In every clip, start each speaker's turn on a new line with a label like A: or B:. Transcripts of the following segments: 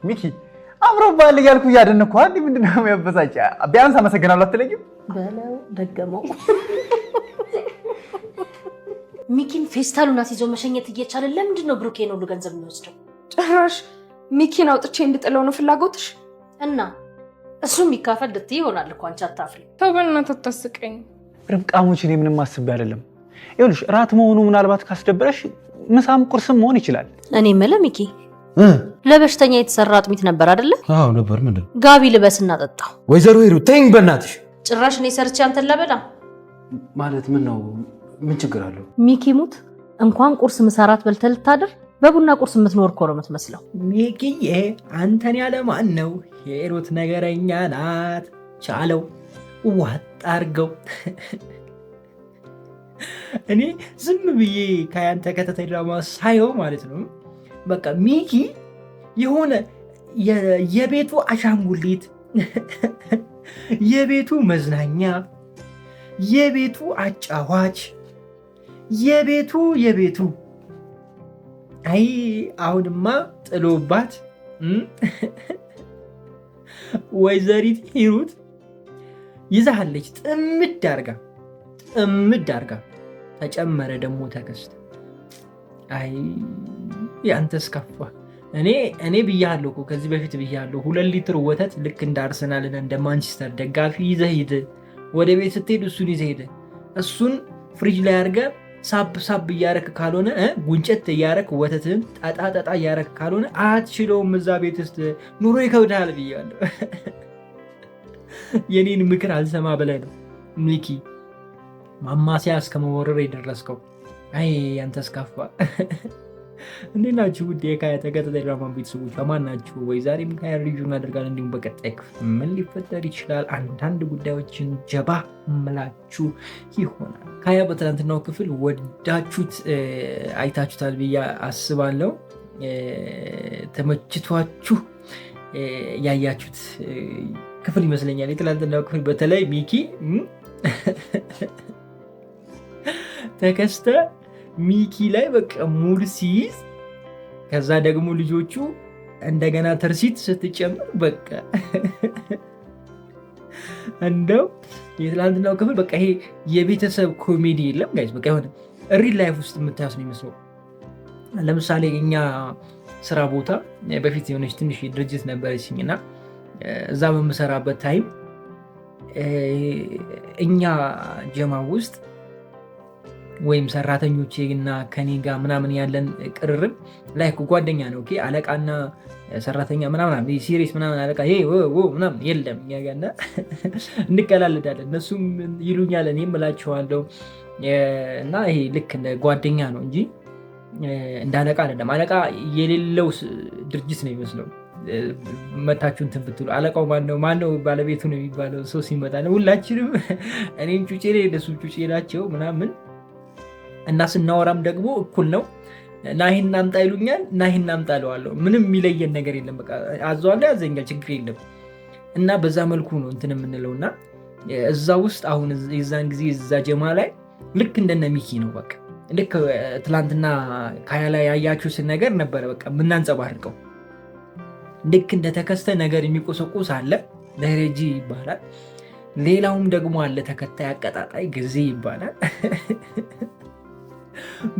A: ሚኪ አምሮባል እያልኩ እያደነኩ አንዴ ምንድነው የሚያበሳጭ? ቢያንስ አመሰግናለሁ አትለኝም?
B: በለው ደገመው። ሚኪን ፌስታሉን አስይዞ መሸኘት እየቻለ ለምንድን ነው ብሩኬን ሁሉ ገንዘብ የሚወስደው?
C: ጭራሽ ሚኪን አውጥቼ እንድጥለው ነው ፍላጎትሽ?
B: እና እሱ የሚካፈል ልትይ ይሆናል እኮ አንቺ አታፍሪ።
C: ተው በእናትህ አታስቀኝ።
A: ርብቃሞች እኔ ምንም አስቤ አይደለም። ይኸውልሽ ራት መሆኑ ምናልባት ካስደበረሽ ምሳም ቁርስም መሆን ይችላል።
B: እኔ የምልህ ሚኪ ለበሽተኛ የተሰራ አጥሚት ነበር አይደለ?
D: አዎ ነበር። ምንድን
B: ጋቢ ልበስና ጠጣው።
D: ወይዘሮ ሂሩት ተይኝ በእናትሽ።
B: ጭራሽ እኔ ሰርቼ አንተን ለበላ
D: ማለት ምን ነው? ምን ችግር አለው?
B: ሚኪ ሙት እንኳን ቁርስ ምሳራት በልተህ ልታድር በቡና ቁርስ የምትኖር እኮ ነው የምትመስለው።
E: ሚኪዬ አንተን ያለ ማን ነው? ሂሩት ነገረኛ ናት። ቻለው ዋጥ አድርገው። እኔ ዝም ብዬ ከያን ተከታታይ ድራማ ሳየው ማለት ነው በቃ ሚኪ የሆነ የቤቱ አሻንጉሊት፣ የቤቱ መዝናኛ፣ የቤቱ አጫዋች፣ የቤቱ አይ አሁንማ ጥሎባት ወይዘሪት ሂሩት ይዛሃለች ጥምድ አርጋ። ተጨመረ ደግሞ ተከስተ። አይ ያንተስ ከፋ። እኔ ብያለሁ እኮ ከዚህ በፊት ብያለሁ። 2 ሊትር ወተት ልክ እንደ አርሰናልና እንደ ማንቸስተር ደጋፊ ይዘህ ሂድ። ወደ ቤት ስትሄድ እሱን ይዘህ ሂድ። እሱን ፍሪጅ ላይ አድርገህ ሳብ እያረክ ካልሆነ ጉንጨት እያረክ ወተትን ጠጣ እያረክ ካልሆነ አትችለውም። እዛ ቤት ውስጥ ኑሮ ይከብዳል ብያለሁ። የኔን ምክር አልሰማ በላይ ነው ሚኪ ማማሲያ እስከመወረር የደረስከው። አይ ያንተስ ከፋ። እንዴት ናችሁ ውድ የካያ ተከታታይ ድራማ ቤተሰቦች? አማን ናችሁ ወይ? ዛሬም ካያ ሪቪው እናደርጋለን። እንዲሁም በቀጣይ ክፍል ምን ሊፈጠር ይችላል አንዳንድ ጉዳዮችን ጀባ ምላችሁ ይሆናል። ካያ በትናንትናው ክፍል ወዳችሁት አይታችሁታል ብዬ አስባለሁ። ተመችቷችሁ ያያችሁት ክፍል ይመስለኛል የትናንትናው ክፍል። በተለይ ሚኪ ተከስተ ሚኪ ላይ በቃ ሙድ ሲይዝ፣ ከዛ ደግሞ ልጆቹ እንደገና ተርሲት ስትጨምር በቃ እንደው የትላንትናው ክፍል በቃ ይሄ የቤተሰብ ኮሜዲ የለም ጋይስ። በቃ የሆነ ሪል ላይፍ ውስጥ የምታዩት ነው የሚመስለው። ለምሳሌ እኛ ስራ ቦታ በፊት የሆነች ትንሽ ድርጅት ነበረችኝ እና እዛ በምሰራበት ታይም እኛ ጀማ ውስጥ ወይም ሰራተኞቼ እና ከኔ ጋር ምናምን ያለን ቅርርብ ላይክ ጓደኛ ነው። ኦኬ አለቃና ሰራተኛ ምናምን ሲሪየስ ምናምን አለቃ ይሄ ምናምን የለም። ያጋና እንቀላለዳለን። እነሱም ይሉኛል እኔም እላቸዋለሁ። እና ይሄ ልክ እንደ ጓደኛ ነው እንጂ እንደ አለቃ አይደለም። አለቃ የሌለው ድርጅት ነው የሚመስለው። መታችሁ እንትን ብትሉ አለቃው ማነው ባለቤቱ ነው የሚባለው። ሰው ሲመጣ ነው ሁላችንም እኔም ጩጬ ላይ እነሱ ጩጬ ናቸው ምናምን እና ስናወራም ደግሞ እኩል ነው። ናሂን እናምጣ ይሉኛል፣ ናሂን እናምጣ እለዋለሁ። ምንም የሚለየን ነገር የለም። በቃ አዘዋለሁ፣ ያዘኛል፣ ችግር የለም። እና በዛ መልኩ ነው እንትን የምንለው። እና እዛ ውስጥ አሁን የዛን ጊዜ እዛ ጀማ ላይ ልክ እንደነ ሚኪ ነው። በቃ ልክ ትላንትና ካያ ላይ ያያችሁትን ነገር ነበረ በቃ የምናንጸባርቀው። ልክ እንደተከስተ ነገር የሚቆሰቁስ አለ፣ ለሬጂ ይባላል። ሌላውም ደግሞ አለ ተከታይ አቀጣጣይ ጊዜ ይባላል።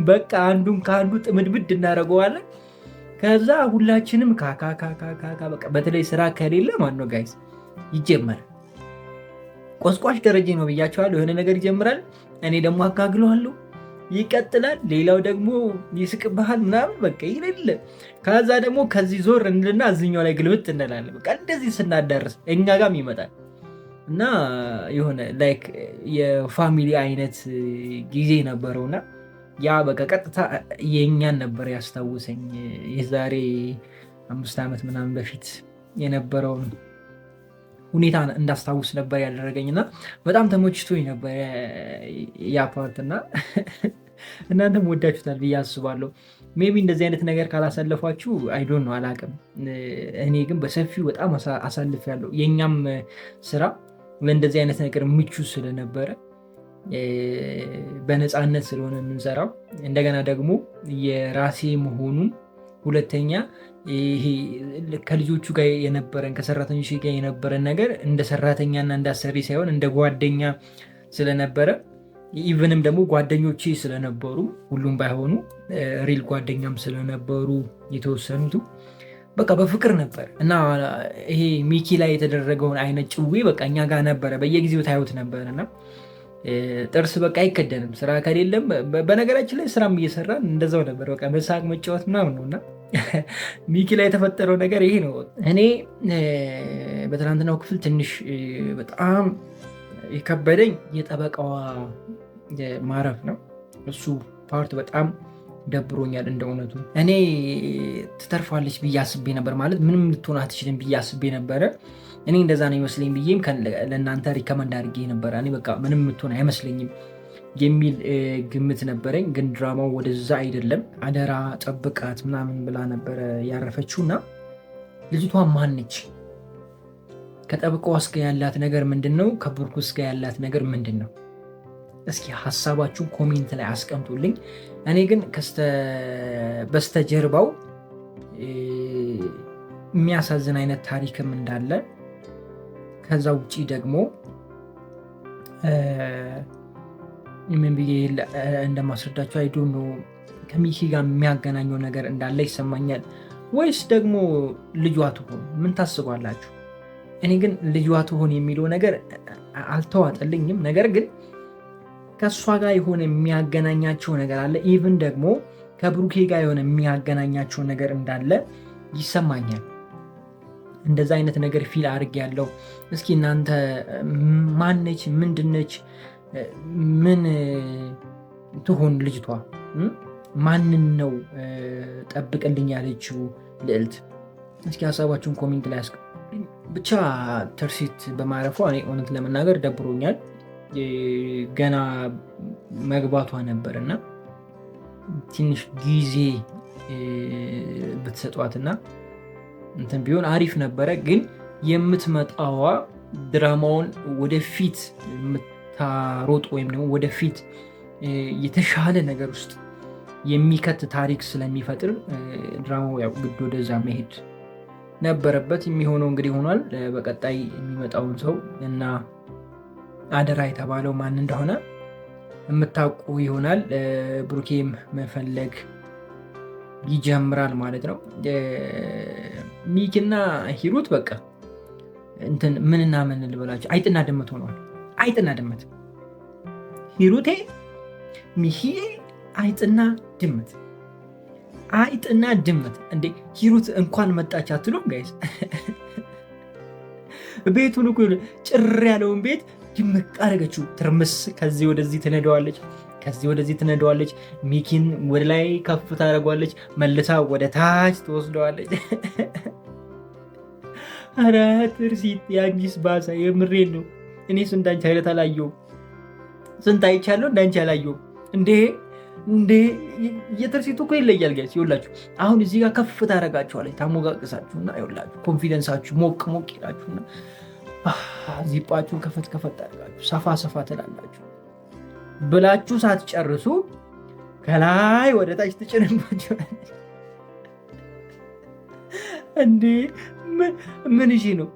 E: በቃ አንዱን ከአንዱ ጥምድምድ እናደርገዋለን። ከዛ ሁላችንም ካካካካካ በቃ በተለይ ስራ ከሌለ ማነው ጋይስ ይጀመራል። ቆስቋሽ ደረጃ ነው ብያቸዋለሁ። የሆነ ነገር ይጀምራል፣ እኔ ደግሞ አጋግለዋለሁ፣ ይቀጥላል። ሌላው ደግሞ ይስቅብሃል ምናምን በቃ ይለለ። ከዛ ደግሞ ከዚህ ዞር እንልና እዚኛው ላይ ግልብጥ እንላለን። በቃ እንደዚህ ስናዳርስ እኛ ጋም ይመጣል እና የሆነ ላይክ የፋሚሊ አይነት ጊዜ ነበረውና ያ በቃ ቀጥታ የእኛን ነበር ያስታውሰኝ። የዛሬ 5 ዓመት ምናምን በፊት የነበረውን ሁኔታ እንዳስታውስ ነበር ያደረገኝና በጣም ተመችቶኝ ነበር ያ ፓርትና እናንተም ወዳችሁታል ብዬ አስባለሁ። ሜቢ እንደዚህ አይነት ነገር ካላሳለፏችሁ አይዶን ነው አላቅም። እኔ ግን በሰፊው በጣም አሳልፌያለሁ። የእኛም ስራ ለእንደዚህ አይነት ነገር ምቹ ስለነበረ በነፃነት ስለሆነ የምንሰራው እንደገና ደግሞ የራሴ መሆኑን ሁለተኛ ይሄ ከልጆቹ ጋር የነበረን ከሰራተኞች ጋር የነበረን ነገር እንደ ሰራተኛና እንደ አሰሪ ሳይሆን እንደ ጓደኛ ስለነበረ ኢቨንም ደግሞ ጓደኞቼ ስለነበሩ ሁሉም ባይሆኑ ሪል ጓደኛም ስለነበሩ የተወሰኑቱ በቃ በፍቅር ነበር እና ይሄ ሚኪ ላይ የተደረገውን አይነት ጭዌ በቃ እኛ ጋር ነበረ፣ በየጊዜው ታዩት ነበር እና ጥርስ በቃ አይከደንም ስራ ከሌለም። በነገራችን ላይ ስራም እየሰራን እንደዛው ነበር፣ በቃ መሳቅ መጫወት ምናምን ነው እና ሚኪ ላይ የተፈጠረው ነገር ይሄ ነው። እኔ በትናንትናው ክፍል ትንሽ በጣም የከበደኝ የጠበቃዋ ማረፍ ነው። እሱ ፓርት በጣም ደብሮኛል። እንደ እውነቱ እኔ ትተርፋለች ብዬ አስቤ ነበር፣ ማለት ምንም ልትሆን አትችልም ብዬ አስቤ ነበረ። እኔ እንደዛ ነው ይመስለኝ ብዬም ለእናንተ ሪከመንድ አድርጌ ነበረ። እኔ በቃ ምንም ልትሆን አይመስለኝም የሚል ግምት ነበረኝ። ግን ድራማው ወደዛ አይደለም። አደራ ጠብቃት ምናምን ብላ ነበረ ያረፈችው እና ልጅቷ ማነች? ከጠብቃዋ እስከ ያላት ነገር ምንድን ነው? ከብሩክስ ጋር ያላት ነገር ምንድን ነው? እስኪ ሀሳባችሁን ኮሜንት ላይ አስቀምጡልኝ። እኔ ግን በስተጀርባው የሚያሳዝን አይነት ታሪክም እንዳለ ከዛ ውጪ ደግሞ ምን ብዬ እንደማስረዳቸው አይዶ ነው ከሚኪ ጋር የሚያገናኘው ነገር እንዳለ ይሰማኛል። ወይስ ደግሞ ልጇ ትሆን? ምን ታስባላችሁ? እኔ ግን ልጇ ትሆን የሚለው ነገር አልተዋጠልኝም። ነገር ግን ከእሷ ጋር የሆነ የሚያገናኛቸው ነገር አለ። ኢቭን ደግሞ ከብሩኬ ጋር የሆነ የሚያገናኛቸው ነገር እንዳለ ይሰማኛል። እንደዛ አይነት ነገር ፊል አድርግ ያለው። እስኪ እናንተ ማነች? ምንድነች? ምን ትሆን ልጅቷ? ማንን ነው ጠብቅልኝ ያለችው ልዕልት? እስኪ ሀሳባችሁን ኮሜንት ላይ አስቀምጡልኝ። ብቻ ትርሲት በማረፏ እኔ እውነት ለመናገር ደብሮኛል። ገና መግባቷ ነበር እና ትንሽ ጊዜ ብትሰጧትና እንትን ቢሆን አሪፍ ነበረ። ግን የምትመጣዋ ድራማውን ወደፊት የምታሮጥ ወይም ደግሞ ወደፊት የተሻለ ነገር ውስጥ የሚከት ታሪክ ስለሚፈጥር ድራማው ያው ግድ ወደዛ መሄድ ነበረበት። የሚሆነው እንግዲህ ሆኗል። በቀጣይ የሚመጣውን ሰው እና አደራ የተባለው ማን እንደሆነ የምታውቁ ይሆናል። ብሩኬም መፈለግ ይጀምራል ማለት ነው። ሚኪና ሂሩት በቃ እንትን ምንና ምን ልበላቸው፣ አይጥና ድመት ሆነዋል። አይጥና ድመት፣ ሂሩቴ ሚኪዬ፣ አይጥና ድመት፣ አይጥና ድመት። እንዴ ሂሩት እንኳን መጣች አትሉም ጋይስ? ቤቱን እኮ ጭር ያለውን ቤት ድምቅ አደረገችው። ትርምስ፣ ከዚህ ወደዚህ ትነደዋለች፣ ከዚህ ወደዚህ ትነደዋለች። ሚኪን ወደ ላይ ከፍ ታደርጓለች፣ መልሳ ወደ ታች ትወስደዋለች። ኧረ ትርሲት የአንቺስ ባሰ። የምሬን ነው። እኔስ እንዳንቺ አይነት አላየሁም። ስንት አይቻለሁ፣ እንዳንቺ አላየሁም። እንዴ የትርሲቱ እኮ ይለያል ጋይስ። ይኸውላችሁ አሁን እዚህ ጋር ከፍ ታደርጋችኋለች፣ ታሞጋቅሳችሁና ይኸውላችሁ ኮንፊደንሳችሁ ሞቅ ሞቅ ይላችሁና ዚጳችሁን ከፈት ከፈት አድርጋችሁ ሰፋ ሰፋ ትላላችሁ ብላችሁ ሳትጨርሱ ከላይ ወደ ታች ትጭንባችሁ። እንዴ ምን እሺ ነው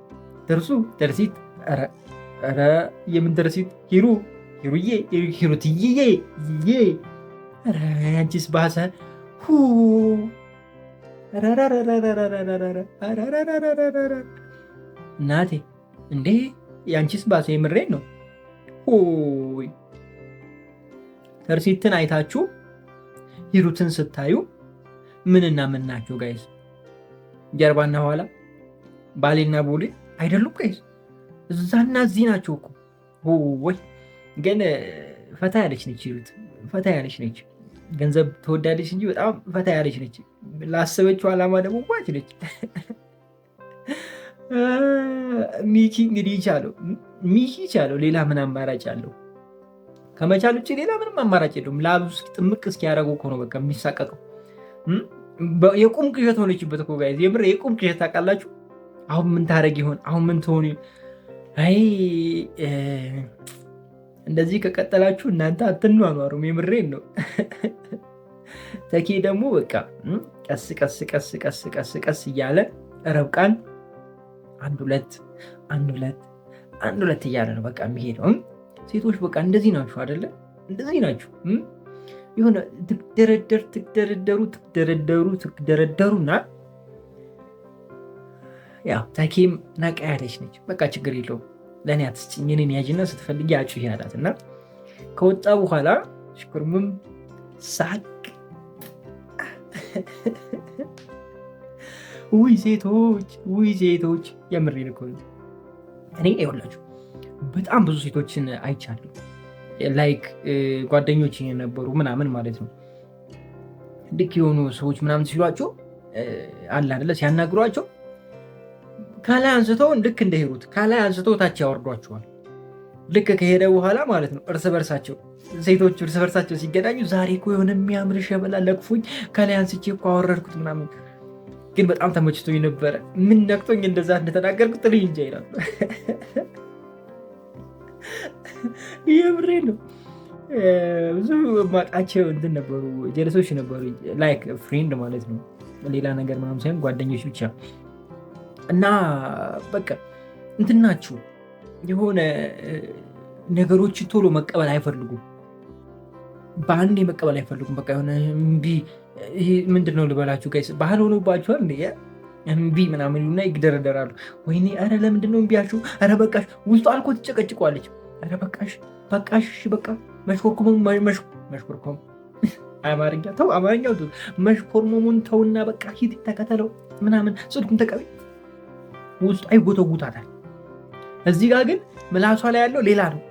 E: ትርሲት? ኧረ የምን ትርሲት? ሂሩዬ፣ ሂሩትዬ፣ ኧረ አንቺስ ባሰ። እናቴ እንዴ የአንቺስ ባሰ። የምሬን ነው። ሆይ ትርሲትን አይታችሁ ሂሩትን ስታዩ ምንና ምን ናቸው ጋይስ? ጀርባና ኋላ፣ ባሌና ቦሌ አይደሉም ጋይስ? እዛና እዚህ ናቸው እኮ። ወይ ግን ፈታ ያለች ነች ሂሩት፣ ፈታ ያለች ነች። ገንዘብ ትወዳለች እንጂ በጣም ፈታ ያለች ነች። ላሰበችው ዓላማ ደግሞ ጓች ነች። ሚኪ እንግዲህ ሚኪ ይቻለው። ሌላ ምን አማራጭ አለው? ከመቻል ውጭ ሌላ ምንም አማራጭ የለውም። ላብ ጥምቅ እስኪያደርጉ እኮ ነው በቃ የሚሳቀቀው። የቁም ቅዠት ሆነችበት እኮ ጋይዝ። የምር የቁም ቅዠት ታውቃላችሁ። አሁን ምን ታደርግ ይሆን? አሁን ምን ትሆን? አይ እንደዚህ ከቀጠላችሁ እናንተ አትኗኗሩም። የምሬን ነው። ተኬ ደግሞ በቃ ቀስ ቀስ ቀስ ቀስ ቀስ ቀስ እያለ ረብቃን አንድ ሁለት እያለ ነው በቃ የሚሄደው። ሴቶች በቃ እንደዚህ ናችሁ አይደለ? እንደዚህ ናችሁ። የሆነ ትደረደሩና ያው ተኬም ነቃ ያለች ነች። በቃ ችግር የለውም ለእኔ አትስጭኝ፣ እኔን ያዥና ስትፈልጊ አጩ ያላት እና ከወጣ በኋላ ሽኩርሙም ሳቅ ውይ ሴቶች የምሬን እኮ ነው። እኔ ይኸውላችሁ በጣም ብዙ ሴቶችን አይቻለሁ። ላይክ ጓደኞች የነበሩ ምናምን ማለት ነው። ልክ የሆኑ ሰዎች ምናምን ሲሏቸው አለ አይደለ ሲያናግሯቸው ከላይ አንስተው ልክ እንደሄዱት ከላይ አንስተው ታች ያወርዷቸዋል። ልክ ከሄደ በኋላ ማለት ነው ሴቶቹ እርስ በርሳቸው ሲገናኙ ዛሬ እኮ የሆነ የሚያምር ሸበላ ለቅፎኝ ከላይ አንስቼ እኮ አወረድኩት ምናምን፣ ግን በጣም ተመችቶኝ ነበረ። ምን ነክቶኝ እንደዛ እንደተናገርኩት ጥልይ እንጃ ይላሉ። የምሬ ነው። ብዙ ማቃቸው እንትን ነበሩ፣ ጀለሶች ነበሩ። ላይክ ፍሬንድ ማለት ነው፣ ሌላ ነገር ምናምን ሳይሆን ጓደኞች ብቻ እና በቃ እንትን ናችሁ። የሆነ ነገሮችን ቶሎ መቀበል አይፈልጉም፣ በአንዴ መቀበል አይፈልጉም። በቃ የሆነ እምቢ፣ ይሄ ምንድን ነው ልበላችሁ ጋይስ፣ ባህል ሆኖባችኋል እንደ እምቢ ምናምን ይሉና ይግደረደራሉ። ወይኔ ኧረ ለምንድን ነው እምቢ አልሽው? ኧረ በቃሽ። ውስጡ አልኮ ትጨቀጭቋለች። ኧረ በቃሽ በቃ መሽኮርኮም አማርኛ ተው፣ አማርኛው መሽኮርሞሙን ተውና በቃ ሂድ ተከተለው ምናምን ጽድቁን ተቀቢ። ውስጡ አይጎተጉታታል። እዚህ ጋር ግን ምላሷ ላይ ያለው ሌላ ነው።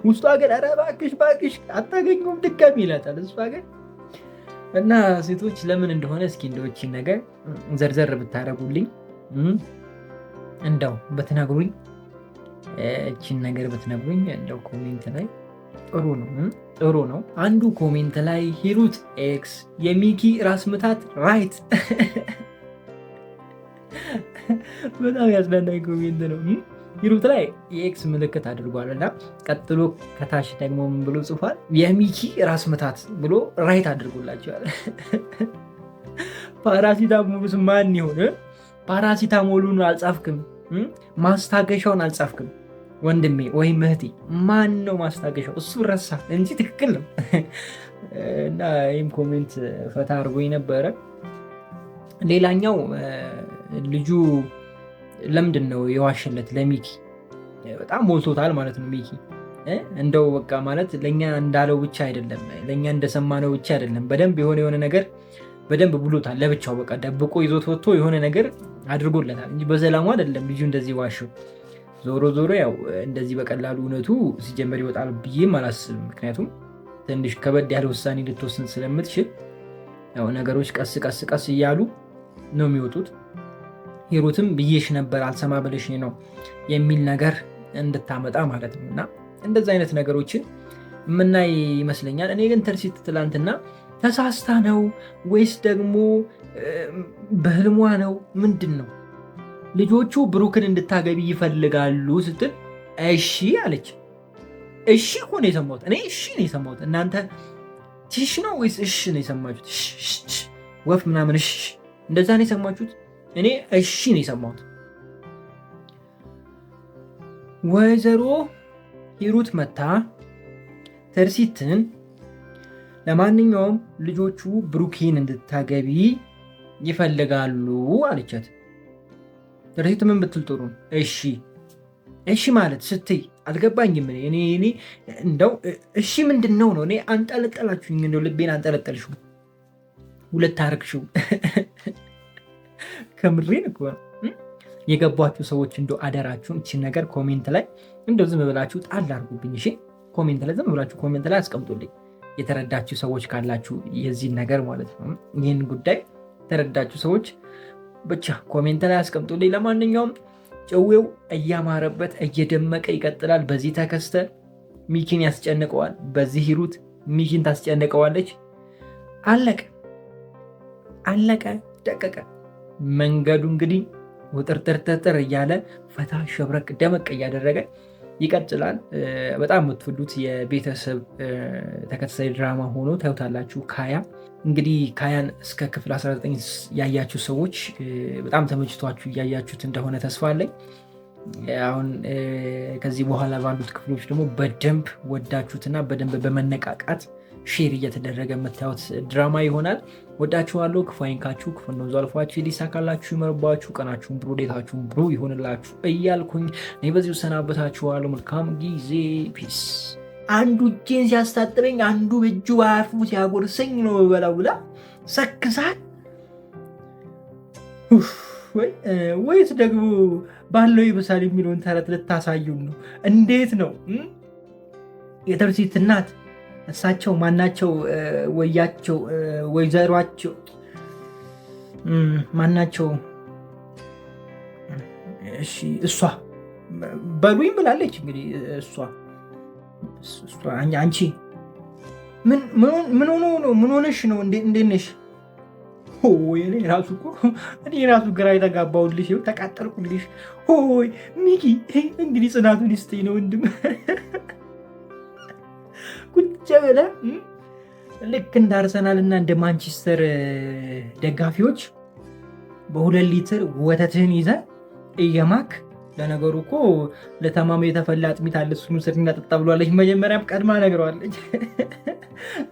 E: ውስጧ ግን ኧረ እባክሽ አታገኘውም ድጋሚ ይላታል እሷ ግን። እና ሴቶች ለምን እንደሆነ እስኪ እንደዎችን ነገር ዘርዘር ብታደርጉልኝ እንደው ብትነግሩኝ፣ እችን ነገር ብትነግሩኝ እንደው ኮሜንት ላይ ጥሩ ነው። አንዱ ኮሜንት ላይ ሂሩት ኤክስ የሚኪ ራስ ምታት ራይት። በጣም ያስደናኝ ኮሜንት ነው። ሂሩት ላይ የኤክስ ምልክት አድርጓል እና ቀጥሎ ከታች ደግሞ ምን ብሎ ጽፏል? የሚኪ ራስ ምታት ብሎ ራይት አድርጎላቸዋል። ፓራሲታሞሉስ ማን ይሆን? ፓራሲታሞሉን አልጻፍክም፣ ማስታገሻውን አልጻፍክም ወንድሜ ወይም እህቴ። ማን ነው ማስታገሻው? እሱ ረሳ እንጂ ትክክል ነው። እና ይህም ኮሜንት ፈታ አድርጎኝ ነበረ። ሌላኛው ልጁ ለምንድን ነው የዋሸለት ለሚኪ? በጣም ሞልቶታል ማለት ነው ሚኪ። እንደው በቃ ማለት ለእኛ እንዳለው ብቻ አይደለም፣ ለእኛ እንደሰማነው ብቻ አይደለም። በደንብ የሆነ ነገር በደንብ ብሎታል ለብቻው። በቃ ደብቆ ይዞት ወጥቶ የሆነ ነገር አድርጎለታል እንጂ በሰላሙ አይደለም ልጁ እንደዚህ ዋሸው። ዞሮ ያው እንደዚህ በቀላሉ እውነቱ ሲጀመር ይወጣል ብዬም አላስብም። ምክንያቱም ትንሽ ከበድ ያለ ውሳኔ ልትወስን ስለምትችል ያው ነገሮች ቀስ እያሉ ነው የሚወጡት። ሂሩትም ብዬሽ ነበር አልሰማ ብለሽ ነው የሚል ነገር እንድታመጣ ማለት ነው። እና እንደዚህ አይነት ነገሮችን የምናይ ይመስለኛል። እኔ ግን ተርሲት ትላንትና ተሳስታ ነው ወይስ ደግሞ በህልሟ ነው ምንድን ነው ልጆቹ ብሩክን እንድታገቢ ይፈልጋሉ ስትል እሺ አለች። እሺ እኮ ነው የሰማሁት እኔ፣ እሺ ነው የሰማሁት። እናንተ ትሽ ነው ወይስ እሺ ነው የሰማችሁት? ወፍ ምናምን እሺ እንደዛ ነው የሰማችሁት? እኔ እሺ ነው የሰማሁት። ወይዘሮ ሂሩት መታ ተርሲትን ለማንኛውም ልጆቹ ብሩኬን እንድታገቢ ይፈልጋሉ አለቻት። ተርሲት ምን ብትል ጥሩ? እሺ ማለት ስትይ አልገባኝም። እኔ እንደው እሺ ምንድን ነው? እኔ አንጠለጠላችሁኝ፣ እንደው ልቤን አንጠለጠልሽው፣ ሁለት አረግሽው። ከምሬን እኮ የገባችሁ ሰዎች እንደው አደራችሁን እቺን ነገር ኮሜንት ላይ እንደው ዝም ብላችሁ ጣል አድርጉብኝ። እሺ ኮሜንት ላይ ዝም ብላችሁ ኮሜንት ላይ አስቀምጡልኝ። የተረዳችሁ ሰዎች ካላችሁ የዚህን ነገር ማለት ነው፣ ይህን ጉዳይ የተረዳችሁ ሰዎች ብቻ ኮሜንት ላይ አስቀምጡልኝ። ለማንኛውም ጨዌው እያማረበት እየደመቀ ይቀጥላል። በዚህ ተከስተ ሚኪን ያስጨንቀዋል፣ በዚህ ሂሩት ሚኪን ታስጨንቀዋለች። አለቀ ደቀቀ። መንገዱ እንግዲህ ውጥርጥርጥር እያለ ፈታ ሸብረቅ ደመቅ እያደረገ ይቀጥላል። በጣም የምትወዱት የቤተሰብ ተከታታይ ድራማ ሆኖ ታዩታላችሁ። ካያ እንግዲህ ካያን እስከ ክፍል 19 ያያችሁ ሰዎች በጣም ተመችቷችሁ እያያችሁት እንደሆነ ተስፋ አለኝ። አሁን ከዚህ በኋላ ባሉት ክፍሎች ደግሞ በደንብ ወዳችሁትና በደንብ በመነቃቃት ሼር እየተደረገ የምታዩት ድራማ ይሆናል። ወዳችኋለሁ። ክፉ አይንካችሁ፣ ክፉ ነው አልፏችሁ፣ ሊሳካላችሁ፣ ይመርባችሁ፣ ቀናችሁን ብሩ፣ ዴታችሁን ብሩ ይሆንላችሁ እያልኩኝ እኔ በዚሁ ሰናበታችኋለሁ። መልካም ጊዜ። ፒስ። አንዱ እጄን ሲያስታጥበኝ አንዱ በእጁ ባፉ ሲያጎርሰኝ ነው በላው ብላ ሰክሳል። ወይስ ደግሞ ባለው ይብሳል የሚለውን ተረት ልታሳዩም ነው? እንዴት ነው የትርሲት እናት እሳቸው ማናቸው? ወያቸው ወይዘሯቸው ማናቸው? እሺ እሷ በሉኝ ብላለች። እንግዲህ እሷ አንቺ ምን ሆኖ ነው? ምን ሆነሽ ነው? እንዴት ነሽ? እኔ ራሱ ግራ የተጋባሁልሽ፣ ተቃጠልኩልሽ። ሆይ ሚኪ እንግዲህ ጽናቱን ይስጠኝ ነው ወንድም። ቁጭ ብለህ ልክ እንደ አርሰናል እና እንደ ማንቸስተር ደጋፊዎች በ2 ሊትር ወተትህን ይዘህ እየማክ። ለነገሩ እኮ ለተማሙ የተፈላ አጥሚት አለ፣ እሱን ውሰድና ጠጣ ብሏለች። መጀመሪያም ቀድማ ነግረዋለች።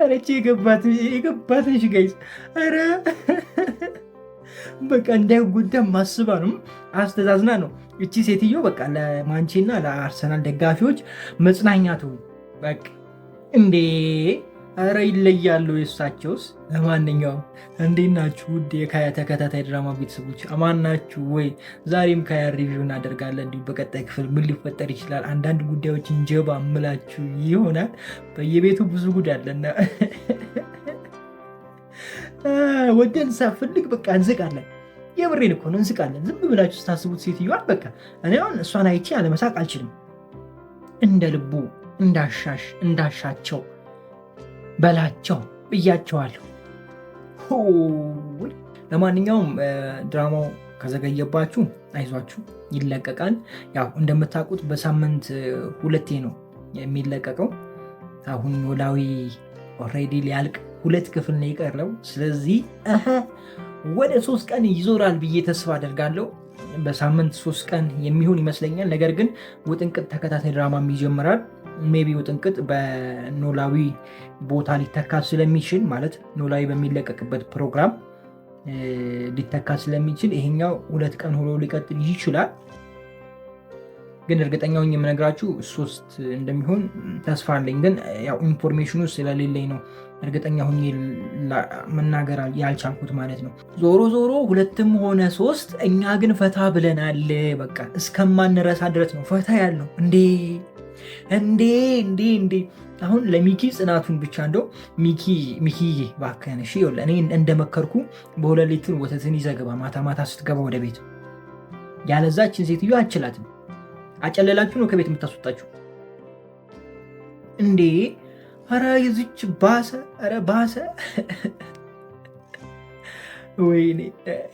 E: አረቺ የገባትሽ ጋይዝ፣ ኧረ በቃ እንዳይጎዳ ማስባ ነው፣ አስተዛዝና ነው እቺ ሴትዮ። በቃ ለማንቼና ለአርሰናል ደጋፊዎች መጽናኛ ትሁን በቃ። እንዴ ኧረ ይለያሉ የእሳቸውስ። ለማንኛውም እንዴት ናችሁ ውድ የካያ ተከታታይ ድራማ ቤተሰቦች፣ አማን ናችሁ ወይ? ዛሬም ካያ ሪቪው እናደርጋለን። እንዲሁ በቀጣይ ክፍል ምን ሊፈጠር ይችላል፣ አንዳንድ ጉዳዮችን ጀባ ምላችሁ ይሆናል። በየቤቱ ብዙ ጉድ አለና ወደን ሳፈልግ በቃ እንስቃለን። የብሬን እኮ ነው እንስቃለን። ዝም ብላችሁ ስታስቡት ሴትዮዋን በቃ እኔ አሁን እሷን አይቼ አለመሳቅ አልችልም። እንደ ልቡ እንዳሻቸው በላቸው ብያቸዋለሁ። ለማንኛውም ድራማው ከዘገየባችሁ አይዟችሁ፣ ይለቀቃል። ያው እንደምታውቁት በሳምንት 2 ነው የሚለቀቀው። አሁን ኖላዊ ኦልሬዲ ሊያልቅ 2 ክፍል ነው የቀረው። ስለዚህ ወደ 3 ቀን ይዞራል ብዬ ተስፋ አደርጋለሁ። በሳምንት 3 ቀን የሚሆን ይመስለኛል። ነገር ግን ውጥንቅጥ ተከታታይ ድራማም ይጀምራል። ሜቢ ውጥንቅጥ በኖላዊ ቦታ ሊተካ ስለሚችል፣ ማለት ኖላዊ በሚለቀቅበት ፕሮግራም ሊተካ ስለሚችል ይሄኛው 2 ቀን ሆኖ ሊቀጥል ይችላል። ግን እርግጠኛውን የምነግራችሁ 3 እንደሚሆን ተስፋ አለኝ። ግን ያው ኢንፎርሜሽኑ ስለሌለኝ ነው እርግጠኛ ሁኜ መናገር ያልቻልኩት ማለት ነው። ዞሮ 2ም ሆነ 3 እኛ ግን ፈታ ብለናል። በቃ እስከማንረሳ ድረስ ነው ፈታ ያለው። እንዴ አሁን ለሚኪ ጽናቱን ብቻ እንደው ሚኪ እባክህን እሺ፣ እኔ እንደመከርኩ በ2 ሊትር ወተትን ይዘህ ግባ ማታ ስትገባ ወደ ቤት። ያለዛችን ሴትዮ አችላትም። አጨለላችሁ ነው ከቤት የምታስወጣችሁ እንዴ? ኧረ የዚች ባሰ። ወይኔ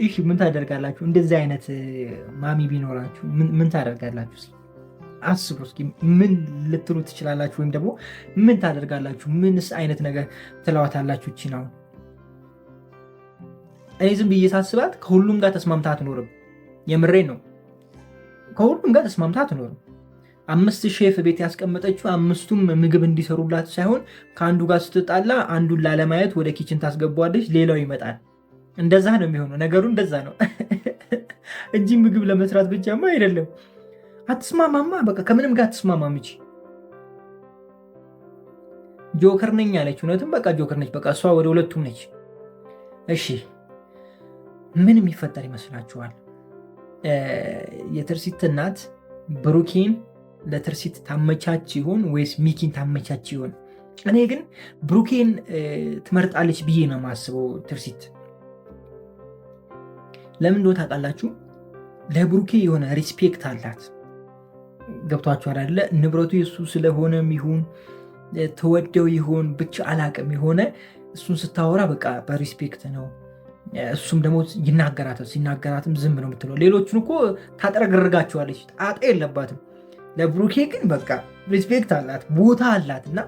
E: እሺ፣ ምን ታደርጋላችሁ? እንደዚህ አይነት ማሚ ቢኖራችሁ ምን ታደርጋላችሁ? አስቡ እስኪ። ምን ልትሉ ትችላላችሁ? ወይም ደግሞ ምን ታደርጋላችሁ? ምንስ አይነት ነገር ትለዋታላችሁ? እቺ ነው እኔ ዝም ብዬ ሳስባት ከሁሉም ጋር ተስማምታ አትኖርም። የምሬን ነው። ከሁሉም ጋር ተስማምታ አትኖርም። 5 ሼፍ ቤት ያስቀመጠችው 5ቱም ምግብ እንዲሰሩላት ሳይሆን ከአንዱ ጋር ስትጣላ አንዱን ላለማየት ወደ ኪችን ታስገባዋለች፣ ሌላው ይመጣል። እንደዛ ነው የሚሆነው ነገሩ፣ እንደዛ ነው እንጂ ምግብ ለመስራት ብቻማ አይደለም። አትስማማማ፣ በቃ ከምንም ጋር አትስማማም። እቺ ጆከር ነኝ አለች። እውነትም በቃ ጆከር ነች። በቃ እሷ ወደ 2ቱም ነች። እሺ ምን የሚፈጠር ይመስላችኋል? የትርሲት እናት ብሩኬን ለትርሲት ታመቻች ይሆን ወይስ ሚኪን ታመቻች ይሆን? እኔ ግን ብሩኬን ትመርጣለች ብዬ ነው የማስበው። ትርሲት ለምን እንደሆነ ታውቃላችሁ? ለብሩኬ የሆነ ሪስፔክት አላት። ገብቷችኋል አይደለ? ንብረቱ የሱ ስለሆነም ይሁን ተወደው ይሁን ብቻ አላቅም፣ የሆነ እሱን ስታወራ በቃ በሪስፔክት ነው። እሱም ደግሞ ይናገራታል። ሲናገራትም ዝም ነው የምትለው። ሌሎቹን እኮ ታጠረግርጋቸዋለች፣ ጣጣ የለባትም። ለብሩኬ ግን በቃ ሪስፔክት አላት፣ ቦታ አላት እና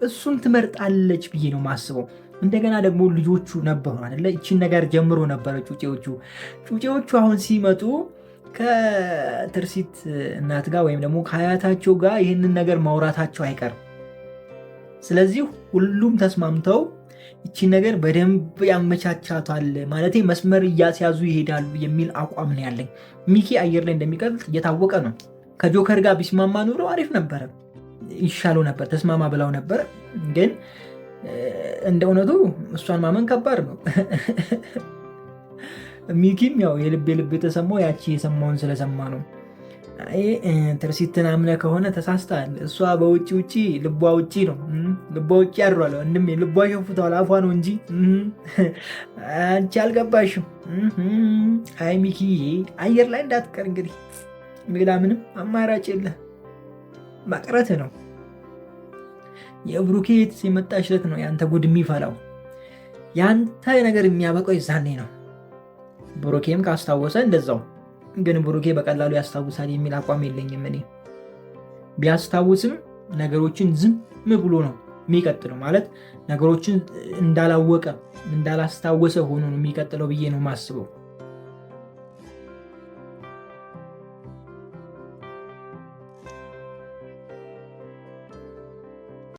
E: እሱን ትመርጣለች ብዬ ነው ማስበው። እንደገና ደግሞ ልጆቹ ነበሩ አይደለ? ይቺን ነገር ጀምሮ ነበረ ጩጬዎቹ አሁን ሲመጡ ከትርሲት እናት ጋር ወይም ደግሞ ከአያታቸው ጋር ይህንን ነገር ማውራታቸው አይቀርም። ስለዚህ ሁሉም ተስማምተው ይቺን ነገር በደንብ ያመቻቻቷል ማለት መስመር እያስያዙ ይሄዳሉ የሚል አቋም ነው ያለኝ። ሚኪ አየር ላይ እንደሚቀጥል እየታወቀ ነው። ከጆከር ጋር ቢስማማ ኑሮ አሪፍ ነበረ፣ ይሻለው ነበር፣ ተስማማ ብለው ነበር። ግን እንደ እውነቱ እሷን ማመን ከባድ ነው። ሚኪም ያው የልብ የተሰማው ያቺ የሰማውን ስለሰማ ነው። ትርሲትን አምነህ ከሆነ ተሳስተሃል። እሷ በውጭ ልቧ ውጭ ነው። ልቧ ውጭ ያድሯል። ወንድሜ ልቧ ሸፍቷል፣ አፏ ነው እንጂ አንቺ አልገባሽም። አይ ሚኪ አየር ላይ እንዳትቀር እንግዲህ፣ ሌላ ምንም አማራጭ የለ፣ መቅረት ነው። የብሩኬ የመጣች ዕለት ነው ያንተ ጉድ የሚፈላው። ያንተ ነገር የሚያበቀው ይዛኔ ነው። ብሩኬም ካስታወሰ እንደዛው። ግን ብሩኬ በቀላሉ ያስታውሳል የሚል አቋም የለኝም እኔ። ቢያስታውስም ነገሮችን ዝም ብሎ ነው የሚቀጥለው። ማለት ነገሮችን እንዳላወቀ እንዳላስታወሰ ሆኖ ነው የሚቀጥለው ብዬ ነው ማስበው።